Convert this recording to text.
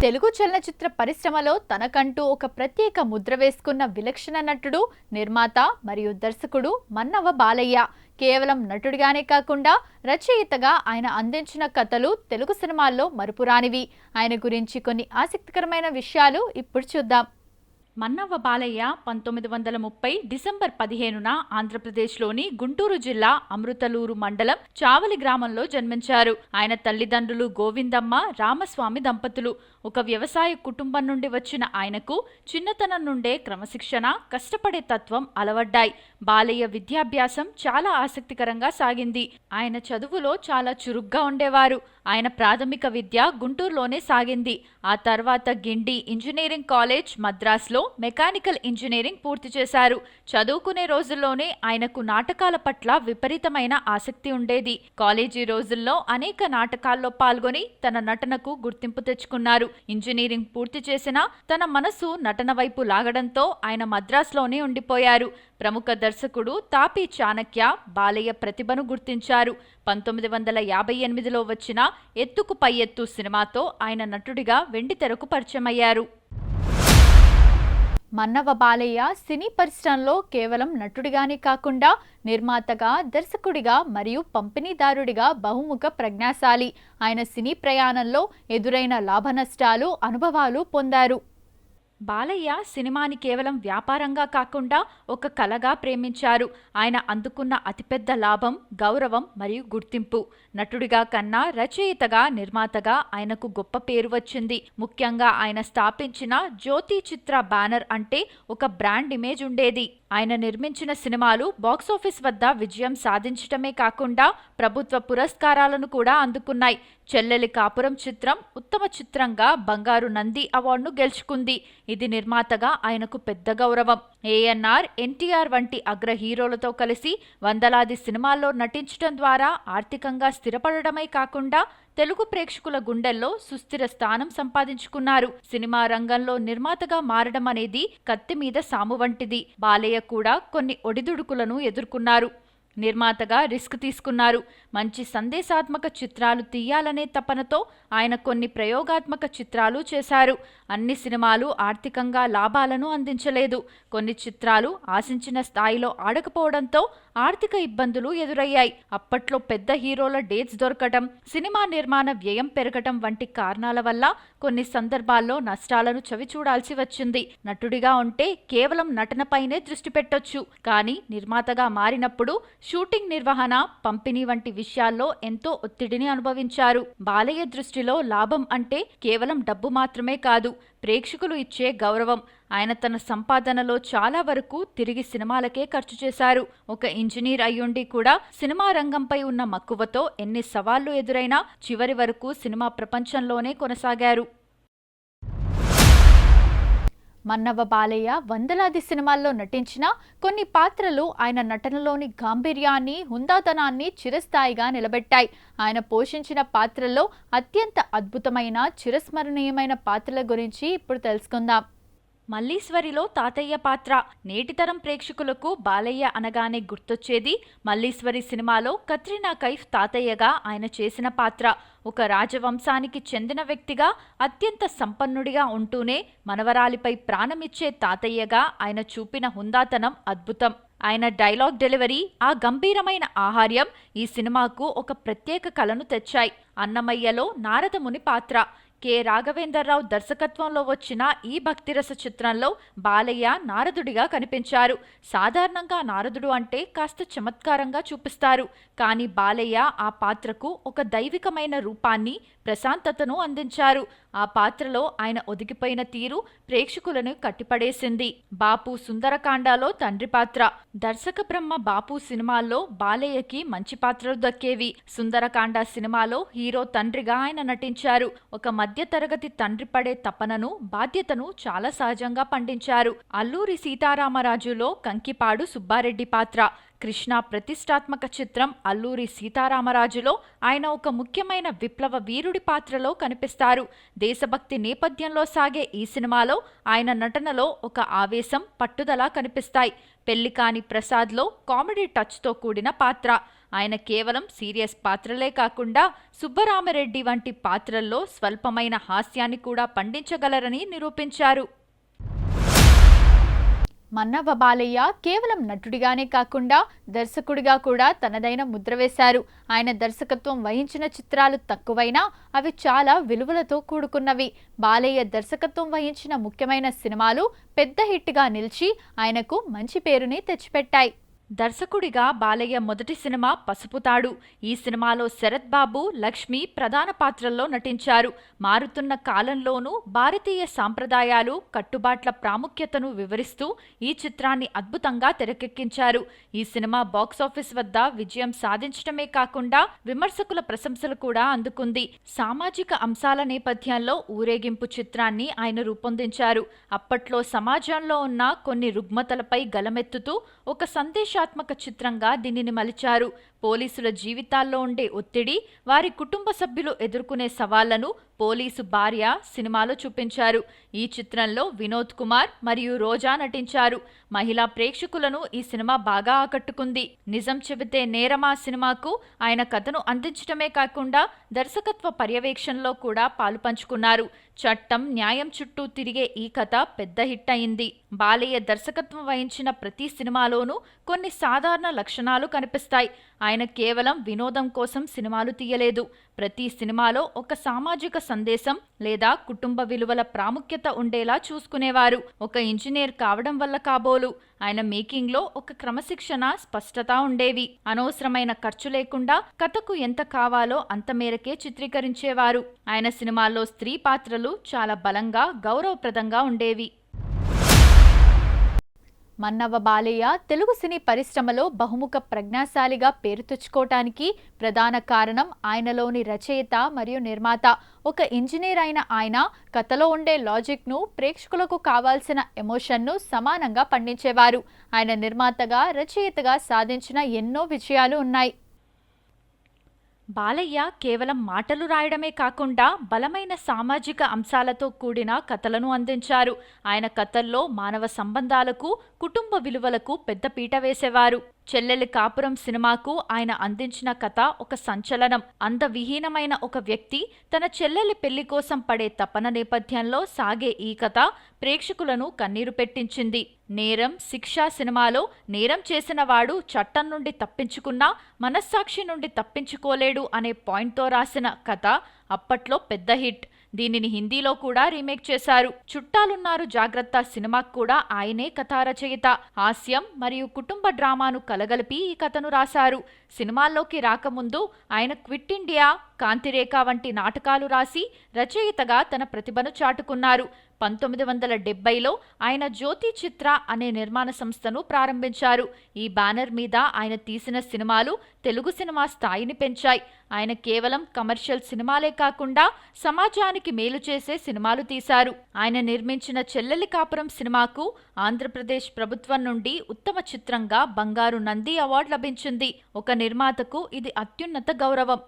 తెలుగు చలనచిత్ర పరిశ్రమలో తనకంటూ ఒక ప్రత్యేక ముద్ర వేసుకున్న విలక్షణ నటుడు, నిర్మాత మరియు దర్శకుడు మన్నవ బాలయ్య. కేవలం నటుడిగానే కాకుండా రచయితగా ఆయన అందించిన కథలు తెలుగు సినిమాల్లో మరుపురానివి. ఆయన గురించి కొన్ని ఆసక్తికరమైన విషయాలు ఇప్పుడు చూద్దాం. మన్నవ బాలయ్య 1930 డిసెంబర్ 15న ఆంధ్రప్రదేశ్లోని గుంటూరు జిల్లా అమృతలూరు మండలం చావలి గ్రామంలో జన్మించారు. ఆయన తల్లిదండ్రులు గోవిందమ్మ, రామస్వామి దంపతులు. ఒక వ్యవసాయ కుటుంబం నుండి వచ్చిన ఆయనకు చిన్నతనం నుండే క్రమశిక్షణ, కష్టపడే తత్వం అలవడ్డాయి. బాలయ్య విద్యాభ్యాసం చాలా ఆసక్తికరంగా సాగింది. ఆయన చదువులో చాలా చురుగ్గా ఉండేవారు. ఆయన ప్రాథమిక విద్య గుంటూరులోనే సాగింది. ఆ తర్వాత Guindy engineering college, మద్రాస్లో mechanical engineering పూర్తి చేశారు. చదువుకునే రోజుల్లోనే ఆయనకు నాటకాల పట్ల విపరీతమైన ఆసక్తి ఉండేది. కాలేజీ రోజుల్లో అనేక నాటకాల్లో పాల్గొని తన నటనకు గుర్తింపు తెచ్చుకున్నారు. ఇంజనీరింగ్ పూర్తి చేసినా తన మనసు నటన వైపు లాగడంతో ఆయన మద్రాస్లోనే ఉండిపోయారు. ప్రముఖ దర్శకుడు తాపీ చాణక్య బాలయ్య ప్రతిభను గుర్తించారు. 1958లో వచ్చిన ఎత్తుకు పై ఎత్తు సినిమాతో ఆయన నటుడిగా వెండితెరకు పరిచయమయ్యారు. మన్నవ బాలయ్య సినీ పరిశ్రమలో కేవలం నటుడిగానే కాకుండా నిర్మాతగా, దర్శకుడిగా మరియు పంపిణీదారుడిగా బహుముఖ ప్రజ్ఞాశాలి. ఆయన సినీ ప్రయాణంలో ఎదురైన లాభనష్టాలు, అనుభవాలు పొందారు. బాలయ్య సినిమాని కేవలం వ్యాపారంగా కాకుండా ఒక కళగా ప్రేమించారు. ఆయన అందుకున్న అతిపెద్ద లాభం గౌరవం మరియు గుర్తింపు. నటుడిగా కన్నా రచయితగా, నిర్మాతగా ఆయనకు గొప్ప పేరు వచ్చింది. ముఖ్యంగా ఆయన స్థాపించిన జ్యోతి చిత్ర బ్యానర్ అంటే ఒక బ్రాండ్ ఇమేజ్ ఉండేది. ఆయన నిర్మించిన సినిమాలు బాక్సాఫీస్ వద్ద విజయం సాధించటమే కాకుండా ప్రభుత్వ పురస్కారాలను కూడా అందుకున్నాయి. చెల్లెలి కాపురం చిత్రం ఉత్తమ చిత్రంగా బంగారు నంది అవార్డును గెలుచుకుంది. ఇది నిర్మాతగా ఆయనకు పెద్ద గౌరవం. ఏఎన్ఆర్, ఎన్టీఆర్ వంటి అగ్ర హీరోలతో కలిసి వందలాది సినిమాల్లో నటించడం ద్వారా ఆర్థికంగా స్థిరపడమే కాకుండా తెలుగు ప్రేక్షకుల గుండెల్లో సుస్థిర స్థానం సంపాదించుకున్నారు. సినిమా రంగంలో నిర్మాతగా మారడం అనేది కత్తి మీద సాము వంటిది. బాలయ్య కూడా కొన్ని ఒడిదుడుకులను ఎదుర్కొన్నారు. నిర్మాతగా రిస్క్ తీసుకున్నారు. మంచి సందేశాత్మక చిత్రాలు తీయాలనే తపనతో ఆయన కొన్ని ప్రయోగాత్మక చిత్రాలు చేశారు. అన్ని సినిమాలు ఆర్థికంగా లాభాలను అందించలేదు. కొన్ని చిత్రాలు ఆశించిన స్థాయిలో ఆడకపోవడంతో ఆర్థిక ఇబ్బందులు ఎదురయ్యాయి. అప్పట్లో పెద్ద హీరోల డేట్స్ దొరకటం, సినిమా నిర్మాణ వ్యయం పెరగటం వంటి కారణాల వల్ల కొన్ని సందర్భాల్లో నష్టాలను చవిచూడాల్సి వచ్చింది. నటుడిగా ఉంటే కేవలం నటనపైనే దృష్టి పెట్టొచ్చు. కానీ నిర్మాతగా మారినప్పుడు షూటింగ్ నిర్వహణ, పంపిణీ వంటి విషయాల్లో ఎంతో ఒత్తిడిని అనుభవించారు. బాలయ్య దృష్టిలో లాభం అంటే కేవలం డబ్బు మాత్రమే కాదు, ప్రేక్షకులు ఇచ్చే గౌరవం. ఆయన తన సంపాదనలో చాలా వరకు తిరిగి సినిమాలకే ఖర్చు చేశారు. ఒక ఇంజనీర్ అయ్యుండి కూడా సినిమా రంగంపై ఉన్న మక్కువతో ఎన్ని సవాళ్లు ఎదురైనా చివరి వరకు సినిమా ప్రపంచంలోనే కొనసాగారు. మన్నవ బాలయ్య వందలాది సినిమాల్లో నటించిన కొన్ని పాత్రలు ఆయన నటనలోని గాంభీర్యాన్ని, హుందాతనాన్ని చిరస్థాయిగా నిలబెట్టాయి. ఆయన పోషించిన పాత్రల్లో అత్యంత అద్భుతమైన, చిరస్మరణీయమైన పాత్రల గురించి ఇప్పుడు తెలుసుకుందాం. మల్లీశ్వరిలో తాతయ్య పాత్ర. నేటితరం ప్రేక్షకులకు బాలయ్య అనగానే గుర్తొచ్చేది మల్లీశ్వరి సినిమాలో కత్రినా కైఫ్ తాతయ్యగా ఆయన చేసిన పాత్ర. ఒక రాజవంశానికి చెందిన వ్యక్తిగా అత్యంత సంపన్నుడిగా ఉంటూనే మనవరాలిపై ప్రాణమిచ్చే తాతయ్యగా ఆయన చూపిన హుందాతనం అద్భుతం. ఆయన డైలాగ్ డెలివరీ, ఆ గంభీరమైన ఆహార్యం ఈ సినిమాకు ఒక ప్రత్యేక కళను తెచ్చాయి. అన్నమయ్యలో నారదముని పాత్ర. కె రాఘవేంద్రరావు దర్శకత్వంలో వచ్చిన ఈ భక్తిరస చిత్రంలో బాలయ్య నారదుడిగా కనిపించారు. సాధారణంగా నారదుడు అంటే కాస్త చమత్కారంగా చూపిస్తారు. కానీ బాలయ్య ఆ పాత్రకు ఒక దైవికమైన రూపాన్ని, ప్రశాంతతను అందించారు. ఆ పాత్రలో ఆయన ఒదిగిపోయిన తీరు ప్రేక్షకులను కట్టిపడేసింది. బాపు సుందరకాండలో తండ్రి పాత్ర. దర్శక బ్రహ్మ బాపు సినిమాల్లో బాలయ్యకి మంచి పాత్రలు దక్కేవి. సుందరకాండ సినిమాలో హీరో తండ్రిగా ఆయన నటించారు. ఒక మధ్యతరగతి తండ్రి పడే తపనను, బాధ్యతను చాలా సహజంగా పండించారు. అల్లూరి సీతారామరాజులో కంకిపాడు సుబ్బారెడ్డి పాత్ర. కృష్ణ ప్రతిష్టాత్మక చిత్రం అల్లూరి సీతారామరాజులో ఆయన ఒక ముఖ్యమైన విప్లవ వీరుడి పాత్రలో కనిపిస్తారు. దేశభక్తి నేపథ్యంలో సాగే ఈ సినిమాలో ఆయన నటనలో ఒక ఆవేశం, పట్టుదల కనిపిస్తాయి. పెళ్లికాని ప్రసాద్లో కామెడీ టచ్తో కూడిన పాత్ర. ఆయన కేవలం సీరియస్ పాత్రలే కాకుండా సుబ్బరామిరెడ్డి వంటి పాత్రల్లో స్వల్పమైన హాస్యాన్ని కూడా పండించగలరని నిరూపించారు. మన్నవ బాలయ్య కేవలం నటుడిగానే కాకుండా దర్శకుడిగా కూడా తనదైన ముద్ర వేశారు. ఆయన దర్శకత్వం వహించిన చిత్రాలు తక్కువైనా అవి చాలా విలువలతో కూడుకున్నవి. బాలయ్య దర్శకత్వం వహించిన ముఖ్యమైన సినిమాలు పెద్ద హిట్గా నిలిచి ఆయనకు మంచి పేరుని తెచ్చిపెట్టాయి. దర్శకుడిగా బాలయ్య మొదటి సినిమా పసుపుతాడు. ఈ సినిమాలో శరత్ బాబు, లక్ష్మి ప్రధాన పాత్రల్లో నటించారు. మారుతున్న కాలంలోనూ భారతీయ సాంప్రదాయాలు, కట్టుబాట్ల ప్రాముఖ్యతను వివరిస్తూ ఈ చిత్రాన్ని అద్భుతంగా తెరకెక్కించారు. ఈ సినిమా బాక్సాఫీస్ వద్ద విజయం సాధించడమే కాకుండా విమర్శకుల ప్రశంసలు కూడా అందుకుంది. సామాజిక అంశాల నేపథ్యంలో ఊరేగింపు చిత్రాన్ని ఆయన రూపొందించారు. అప్పట్లో సమాజంలో ఉన్న కొన్ని రుగ్మతలపై గలమెత్తుతూ ఒక సందేశాత్మక చిత్రంగా దీనిని మలిచారు. పోలీసుల జీవితాల్లో ఉండే ఒత్తిడి, వారి కుటుంబ సభ్యులు ఎదుర్కొనే సవాళ్లను పోలీసు భార్య సినిమాలో చూపించారు. ఈ చిత్రంలో వినోద్ కుమార్ మరియు రోజా నటించారు. మహిళా ప్రేక్షకులను ఈ సినిమా బాగా ఆకట్టుకుంది. నిజం చెబితే నేరమా సినిమాకు ఆయన కథను అందించడమే కాకుండా దర్శకత్వ పర్యవేక్షణలో కూడా పాలు పంచుకున్నారు. చట్టం, న్యాయం చుట్టూ తిరిగే ఈ కథ పెద్ద హిట్ అయింది. బాలయ్య దర్శకత్వం వహించిన ప్రతి సినిమాలోనూ కొన్ని సాధారణ లక్షణాలు కనిపిస్తాయి. ఆయన కేవలం వినోదం కోసం సినిమాలు తీయలేదు. ప్రతి సినిమాలో ఒక సామాజిక సందేశం లేదా కుటుంబ విలువల ప్రాముఖ్యత ఉండేలా చూసుకునేవారు. ఒక ఇంజనీర్ కావడం వల్ల కాబోలు ఆయన మేకింగ్లో ఒక క్రమశిక్షణ, స్పష్టత ఉండేవి. అనవసరమైన ఖర్చు లేకుండా కథకు ఎంత కావాలో అంత మేరకే చిత్రీకరించేవారు. ఆయన సినిమాల్లో స్త్రీ పాత్రలు చాలా బలంగా, గౌరవప్రదంగా ఉండేవి. మన్నవ బాలయ్య తెలుగు సినీ పరిశ్రమలో బహుముఖ ప్రజ్ఞాశాలిగా పేరు తెచ్చుకోవటానికి ప్రధాన కారణం ఆయనలోని రచయిత మరియు నిర్మాత. ఒక ఇంజనీర్ అయిన ఆయన కథలో ఉండే లాజిక్ను, ప్రేక్షకులకు కావాల్సిన ఎమోషన్ను సమానంగా పండించేవారు. ఆయన నిర్మాతగా, రచయితగా సాధించిన ఎన్నో విజయాలు ఉన్నాయి. బాలయ్య కేవలం మాటలు రాయడమే కాకుండా బలమైన సామాజిక అంశాలతో కూడిన కథలను అందించారు. ఆయన కథల్లో మానవ సంబంధాలకు, కుటుంబ విలువలకు పెద్ద పీట వేసేవారు. చెల్లెలి కాపురం సినిమాకు ఆయన అందించిన కథ ఒక సంచలనం. అందవిహీనమైన ఒక వ్యక్తి తన చెల్లెలి పెళ్లి కోసం పడే తపన నేపథ్యంలో సాగే ఈ కథ ప్రేక్షకులను కన్నీరు పెట్టించింది. నేరం, శిక్ష సినిమాలో నేరం చేసిన వాడు చట్టం నుండి తప్పించుకున్నా మనస్సాక్షి నుండి తప్పించుకోలేడు అనే పాయింట్తో రాసిన కథ అప్పట్లో పెద్ద హిట్. దీనిని హిందీలో కూడా రీమేక్ చేశారు. చుట్టాలున్నారు జాగ్రత్త సినిమాకు కూడా ఆయనే కథా రచయిత. హాస్యం మరియు కుటుంబ డ్రామాను కలగలిపి ఈ కథను రాశారు. సినిమాల్లోకి రాకముందు ఆయన క్విట్ ఇండియా, కాంతిరేఖ వంటి నాటకాలు రాసి రచయితగా తన ప్రతిభను చాటుకున్నారు. 1970లో ఆయన జ్యోతి చిత్ర అనే నిర్మాణ సంస్థను ప్రారంభించారు. ఈ బ్యానర్ మీద ఆయన తీసిన సినిమాలు తెలుగు సినిమా స్థాయిని పెంచాయి. ఆయన కేవలం కమర్షియల్ సినిమాలే కాకుండా సమాజానికి మేలు చేసే సినిమాలు తీశారు. ఆయన నిర్మించిన చెల్లెలి కాపురం సినిమాకు ఆంధ్రప్రదేశ్ ప్రభుత్వం నుండి ఉత్తమ చిత్రంగా బంగారు నంది అవార్డు లభించింది. ఒక నిర్మాతకు ఇది అత్యున్నత గౌరవం.